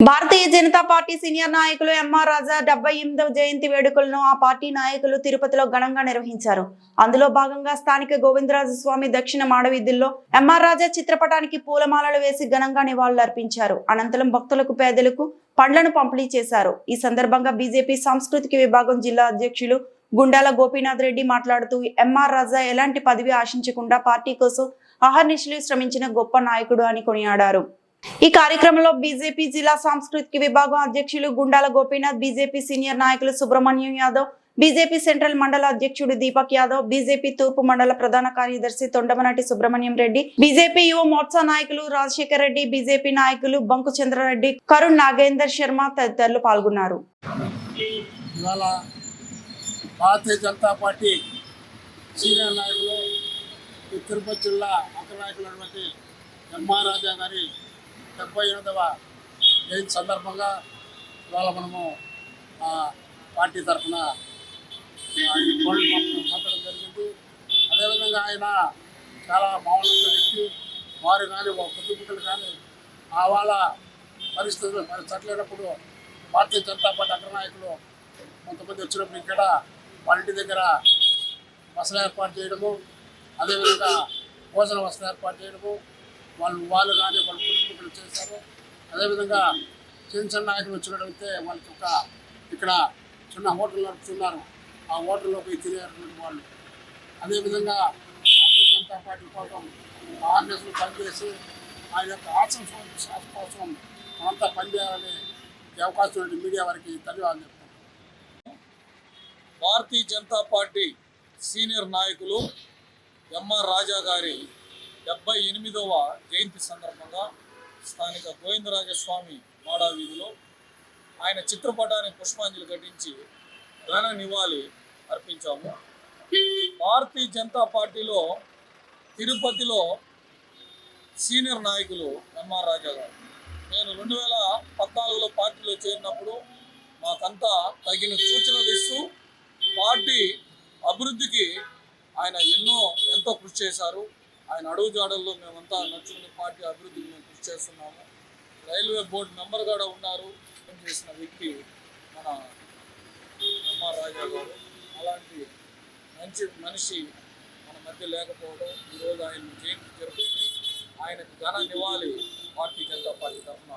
Bharatiya Janata party senior నాయకులు MR రాజా 78వ జయంతి వేడుకలను ఆ పార్టీ నాయకులు తిరుపతిలో ఘనంగా నిర్వహించారు. అందులో భాగంగా స్థానిక గోవిందరాజ స్వామి దక్షిణ మాడవీధుల్లో ఎంఆర్ రాజా చిత్రపటానికి పూలమాలలు వేసి ఘనంగా నివాళులర్పించారు. అనంతరం భక్తులకు పేదలకు పండ్లను పంపిణీ చేశారు. ఈ సందర్భంగా బీజేపీ సాంస్కృతిక విభాగం జిల్లా అధ్యక్షులు గుండాల గోపీనాథ్ రెడ్డి మాట్లాడుతూ ఎంఆర్ రాజా ఎలాంటి పదవి ఆశించకుండా పార్టీ కోసం అహర్నిశలు శ్రమించిన గొప్ప నాయకుడు అని కొనియాడారు. ఈ కార్యక్రమంలో బీజేపీ జిల్లా సాంస్కృతిక విభాగం అధ్యక్షులు గుండాల గోపీనాథ్, బీజేపీ సీనియర్ నాయకులు సుబ్రహ్మణ్యం యాదవ్, బీజేపీ సెంట్రల్ మండల అధ్యక్షుడు దీపక్ యాదవ్, బీజేపీ తూర్పు మండల ప్రధాన కార్యదర్శి తొండమనటి సుబ్రహ్మణ్యం రెడ్డి, బీజేపీ యువ మోర్చా నాయకులు రాజశేఖర్ రెడ్డి, బీజేపీ నాయకులు బంకు చంద్రారెడ్డి, కరుణ్ నాగేందర్ శర్మ తదితరులు పాల్గొన్నారు. భారతీయ జనతా పార్టీ సీనియర్ నాయకులు తిరుపతి జిల్లా అంతర్నాయకులైనటువంటి ఎంఆర్ రాజా గారి 78వ జయంతి సందర్భంగా ఇవాళ మనము పార్టీ తరఫున పంపడం జరిగింది. అదేవిధంగా ఆయన చాలా మామూలు వ్యక్తి, వారు కానీ కుటుంబీకులు కానీ వాళ్ళ పరిస్థితులు చట్టలేనప్పుడు భారతీయ జనతా పార్టీ అగ్రనాయకులు కొంతమంది వచ్చినప్పుడు ఇక్కడ వాళ్ళ ఇంటి దగ్గర వసతులు ఏర్పాటు చేయడము, అదేవిధంగా భోజన వసతులు ఏర్పాటు చేయడము వాళ్ళు కానీ వాళ్ళ కుటుంబీకులు చేశారు. అదేవిధంగా చిన్న నాయకులు వచ్చినట్లయితే వాళ్ళకి ఇక్కడ చిన్న హోటల్ నడుపుతున్నారు, ఆ హోటల్లో పోయి తినేటువంటి వాళ్ళు. అదేవిధంగా భారతీయ జనతా పార్టీ కోసం ఆర్ఎస్లు పనిచేసి ఆయన యొక్క ఆత్మ కోసం మనంతా పనిచేయాలని అవకాశం మీడియా వారికి ధన్యవాదాలు చెప్తాను. భారతీయ జనతా పార్టీ సీనియర్ నాయకులు ఎంఆర్ రాజా గారి 78వ జయంతి సందర్భంగా స్థానిక గోవిందరాజస్వామి మాడా వీధిలో ఆయన చిత్రపటానికి పుష్పాంజలి ఘటించి ఘన నివాళి అర్పించాము. భారతీయ జనతా పార్టీలో తిరుపతిలో సీనియర్ నాయకులు ఎంఆర్ రాజా గారు. నేను 2014లో పార్టీలో చేరినప్పుడు మాకంతా తగిన సూచనలు ఇస్తూ పార్టీ అభివృద్ధికి ఆయన ఎంతో కృషి చేశారు. ఆయన అడుగుజాడల్లో మేమంతా నడుచుకుని పార్టీ అభివృద్ధికి మేము కృషి చేస్తున్నాము. రైల్వే బోర్డు మెంబర్ కూడా ఉన్నారు. చేసిన వ్యక్తి మన ఎంఆర్ రాజా గారు. అలాంటి మంచి మనిషి మన మధ్య లేకపోవడం, ఈరోజు ఆయన జయంతి జరుపుకుని ఆయనకు ఘన నివాళి పార్టీ జనతా పార్టీ తరఫున